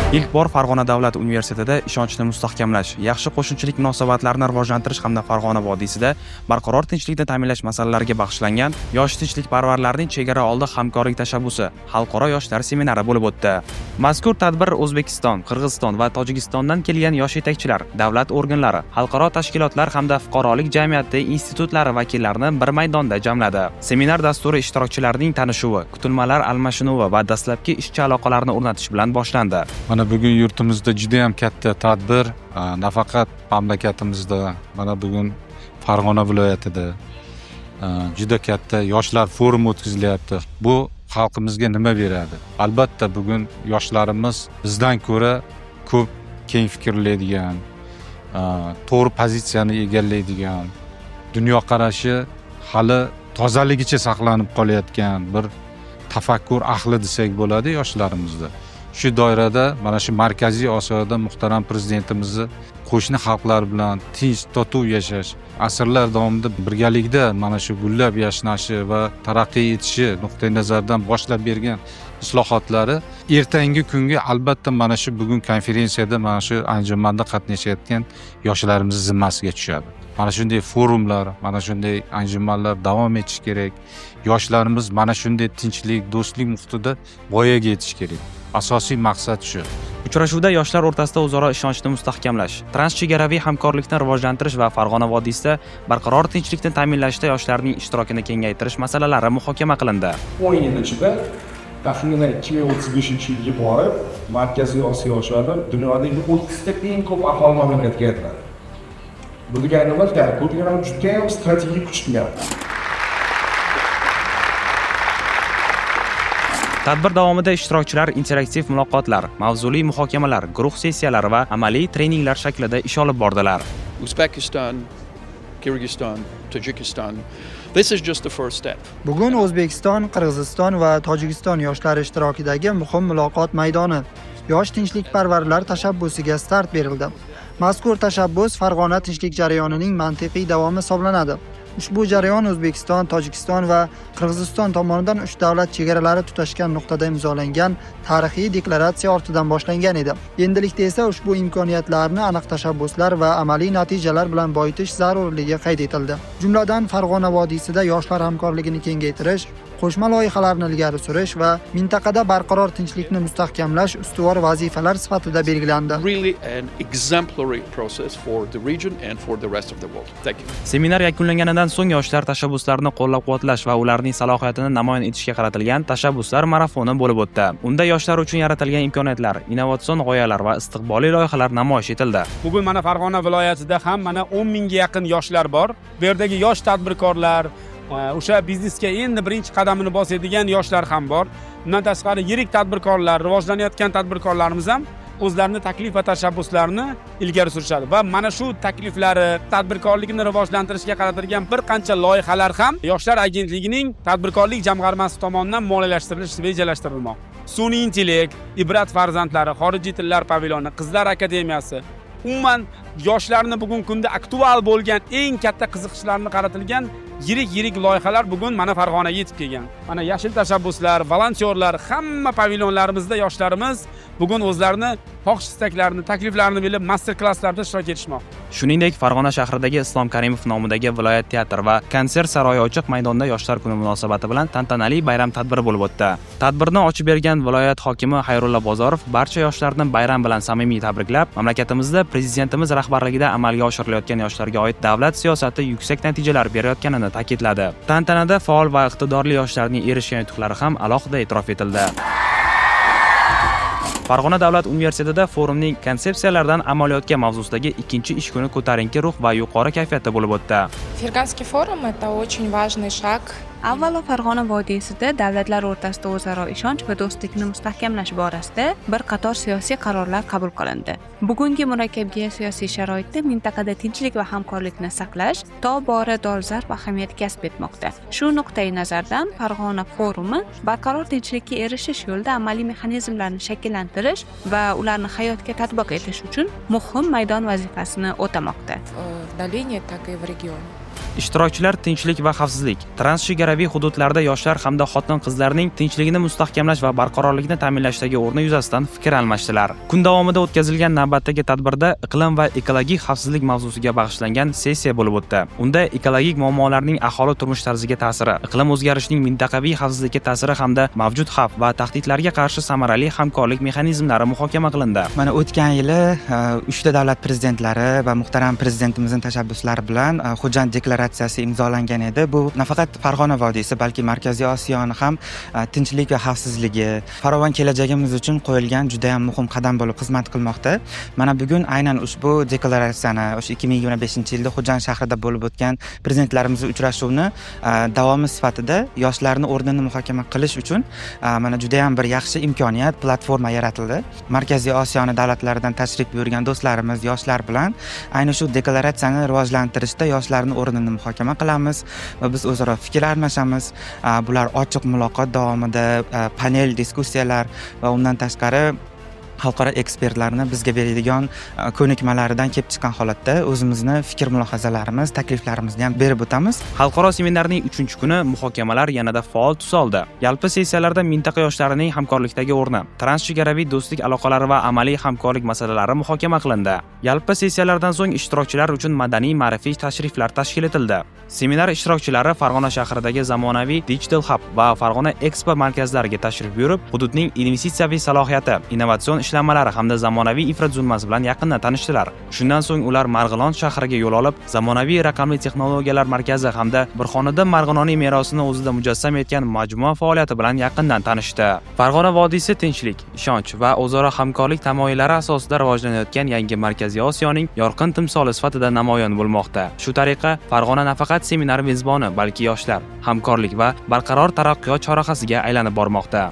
Ilk bor Farg'ona davlat universitetida ishonchni mustahkamlash, yaxshi qo'shnichilik munosabatlarini rivojlantirish hamda Farg'ona vodiysida barqaror tinchlikni ta'minlash masalalariga bag'ishlangan yosh tinchlikparvarlarning chegara oldi hamkorlik tashabbusi xalqaro yoshlar seminari bo'lib o'tdi. Mazkur tadbir O'zbekiston, Qirg'iziston va Tojikistondan kelgan yosh yetakchilar, davlat organlari, xalqaro tashkilotlar hamda fuqarolik jamiyati institutlari vakillarini bir maydonda jamladi. Seminar dasturi ishtirokchilarining tanishuvi, kutilmalar almashinuvi va dastlabki ishchi aloqalarni o'rnatish bilan boshlandi. Mana bugun yurtimizda juda ham katta tadbir, nafaqat mamlakatimizda, mana bugun Farg'ona viloyatida juda katta yoshlar forumi o'tkazilyapti. Bu xalqimizga nima beradi? Albatta bugun yoshlarimiz bizdan ko'ra ko'p keng fikrlaydigan, to'g'ri pozitsiyani egallaydigan, dunyoqarashi hali tozaligicha saqlanib qolayotgan bir tafakkur ahli desak bo'ladi yoshlarimizda. Shu doirada mana shu Markaziy Osiyoda muhtaram prezidentimizni qo'shni xalqlar bilan tinch, totuv yashash, asrlar davomida birgalikda mana shu gullab yashnashi va taraqqiy etishi nuqtai nazaridan boshlab bergan islohotlari ertangi kunga albatta mana shu bugun konferensiyada mana shu anjumanda qatnashayotgan yoshlarimiz zimmasiga tushadi. Mana shunday forumlar, mana shunday anjumanlar davom etishi kerak. Yoshlarimiz mana shunday tinchlik, do'stlik muhitida voyaga yetish kerak. Asosiy maqsad shu. Uchrashuvda yoshlar o'rtasida o'zaro ishonchni mustahkamlash, transchegaraviy hamkorlikni rivojlantirish va Farg'ona vodiysida barqaror tinchlikni ta'minlashda yoshlarning ishtirokini kengaytirish masalalari muhokama qilindi. 10 yil ichida taxminan 2035-yilga borib Markaziy Osiyo yoshlari dunyodagi 30 ta eng ko'p aholi mamlakatga aylanadi. Bu deganimiz ko'pgina juda ham strategik kuchlar. Tadbir davomida ishtirokchilar interaktiv muloqotlar, mavzuli muhokamalar, guruh sessiyalari va amaliy treninglar shaklida ish olib bordilar. Uzbekistan, Kyrgyzstan, Tajikistan. This is just the first step. Bugun O'zbekiston, Qirg'iziston va Tojikiston yoshlari ishtirokidagi muhim muloqot maydoni. Yosh tinchlikparvarlar tashabbusiga start berildi. Mazkur tashabbus Farg'ona tinchlik jarayonining mantiqiy davomi hisoblanadi. Ushbu jarayon O'zbekiston, Tojikiston va Qirg'iziston tomonidan 3 davlat chegaralari tutashgan nuqtada imzolangan tarixiy deklaratsiya ortidan boshlangan edi. Endilikda esa ushbu imkoniyatlarni aniq tashabbuslar va amaliy natijalar bilan boyitish zarurligi qayd etildi. Jumladan Farg'ona vodiysida yoshlar hamkorligini kengaytirish, qo'shma loyihalarni ilgari surish va mintaqada barqaror tinchlikni mustahkamlash ustuvor vazifalar sifatida belgilandi. Really an exemplary process for the region and for the rest of the world. Thank you. Seminar yakunlanganidan so'ng yoshlar tashabbuslarini qo'llab-quvvatlash va ularning salohiyatini namoyon etishga qaratilgan tashabbuslar marafoni bo'lib o'tdi. Unda yoshlar uchun yaratilgan imkoniyatlar, innovatsion g'oyalar va istiqbolli loyihalar namoyish etildi. Bugun mana Farg'ona viloyatida ham mana 10 mingga yaqin yoshlar bor. Bu yerdagi yosh tadbirkorlar, o'sha biznesga endi birinchi qadamini bosadigan yoshlar ham bor. Bundan tashqari yirik tadbirkorlar, rivojlanayotgan tadbirkorlarimiz ham o'zlarining taklif va tashabbuslarini ilgari surishadi va mana shu takliflari tadbirkorlikni rivojlantirishga qaratilgan bir qancha loyihalar ham Yoshlar agentligining tadbirkorlik jamg'armasi tomonidan moliyalashtirilishi rejalashtirilmoqda. Sun'iy intellekt, ibrat farzandlari, xorijiy tillar pavilyoni, qizlar akademiyasi, umuman yoshlarni bugungi kunda aktual bo'lgan eng katta qiziqishlarni qaratilgan yirik loyihalar bugun mana Farg'onaga yetib kelgan. Mana yashil tashabbuslar, volontyorlar, hamma pavilyonlarimizda yoshlarimiz bugun o'zlarini xohish istaklarini, takliflarini bilib master-klasslarda ishtirok etishmoqda. Shuningdek, Farg'ona shahridagi Islom Karimov nomidagi viloyat teatr va konsert saroyi ochiq maydonda yoshlar kuni munosabati bilan tantanali bayram tadbiri bo'lib o'tdi. Tadbirni ochib bergan viloyat hokimi Xayrulla Bozorov barcha yoshlarni bayram bilan samimiy tabriklab, mamlakatimizda prezidentimiz rahbarligida amalga oshirilayotgan yoshlarga oid davlat siyosati yuksak natijalar berayotganini ta'kidladi. Tantanada faol va iqtidorli yoshlarning erishgan yutuqlari ham alohida e'tirof etildi. Farg'ona davlat universitetida forumning konsepsiyalaridan amaliyotga mavzusidagi ikkinchi ish kuni ko'tarinki ruh va yuqori kayfiyatda bo'lib o'tdi. Ферганский форум – это очень важный шаг. Avvalo Farg'ona vodiysida davlatlar o'rtasida o'zaro ishonch va do'stlikni mustahkamlash borasida bir qator siyosiy qarorlar qabul qilindi. Bugungi murakkab siyosiy sharoitda mintaqada tinchlik va hamkorlikni saqlash tobora dolzarb ahamiyat kasb etmoqda. Shu nuqtai nazardan Farg'ona forumi barqaror tinchlikka erishish yo'lida amaliy mexanizmlarni shakllantirish va ularni hayotga tatbiq etish uchun muhim maydon vazifasini o'tamoqda. В долине, так и в регионе. Ishtirokchilar tinchlik va xavfsizlik, transchegaraviy hududlarda yoshlar hamda xotin-qizlarning tinchligini mustahkamlash va barqarorlikni ta'minlashdagi o'rni yuzasidan fikr almashdilar. Kun davomida o'tkazilgan navbatdagi tadbirda iqlim va ekologik xavfsizlik mavzusiga bag'ishlangan sessiya bo'lib o'tdi. Unda ekologik muammolarning aholi turmush tarziga ta'siri, iqlim o'zgarishining mintaqaviy xavfsizlikka ta'siri hamda mavjud xavf va tahdidlarga qarshi samarali hamkorlik mexanizmlari muhokama qilindi. Mana o'tgan yili 3 davlat prezidentlari va muhtaram prezidentimizning tashabbuslari bilan Xo'jand deklaratsiyasi imzolangan edi. Bu nafaqat Farg'ona vodiysi, balki Markaziy Osiyoni ham tinchlik va xavfsizligi, farovon kelajagimiz uchun qo'yilgan juda ham muhim qadam bo'lib xizmat qilmoqda. Mana bugun aynan ushbu deklaratsiyani o'sha 2025-yilda Xo'jand shahrida bo'lib o'tgan prezidentlarimizning uchrashuvini davomi sifatida yoshlarning o'rnini muhokama qilish uchun mana juda ham bir yaxshi imkoniyat, platforma yaratildi. Markaziy Osiyoni davlatlaridan tashrif buyurgan do'stlarimiz, yoshlar bilan ayni shu deklaratsiyani rivojlantirishda yoshlarning o'rnini muhokama qilamiz va biz o'zaro fikr almashamiz. Bular ochiq muloqot davomida panel diskussiyalar va undan tashqari xalqaro ekspertlarni bizga beradigan ko'nikmalaridan kelib chiqqan holatda o'zimizni fikr mulohazalarimiz, takliflarimizni ham berib o'tamiz. Xalqaro seminarning 3-kuni muhokamalar yanada faol tus oldi. Yalpi sessiyalarda mintaqa yoshlarining hamkorlikdagi o'rni, transchegaraviy do'stlik aloqalari va amaliy hamkorlik masalalari muhokama qilindi. Yalpi sessiyalardan so'ng ishtirokchilar uchun madaniy ma'rifiy tashriflar tashkil etildi. Seminar ishtirokchilari Farg'ona shahridagi zamonaviy Digital Hub va Farg'ona Expo markazlariga tashrif buyurib, hududning investitsiyaviy salohiyati, innovatsion ishlanmalari hamda zamonaviy infratuzilmasi bilan yaqindan tanishdilar. Shundan so'ng ular Marg'ilon shahriga yo'l olib, zamonaviy raqamli texnologiyalar markazi hamda bir xonada Marg'iloniy merosini o'zida mujassam etgan majmua faoliyati bilan yaqindan tanishdi. Farg'ona vodiysi tinchlik, ishonch va o'zaro hamkorlik tamoyillari asosida rivojlanayotgan yangi Markaziy Osiyoning yorqin timsoli sifatida namoyon bo'lmoqda. Shu tariqa Farg'ona nafaqat seminar mezboni, balki yoshlar, hamkorlik va barqaror taraqqiyot chorrahasiga aylanib bormoqda.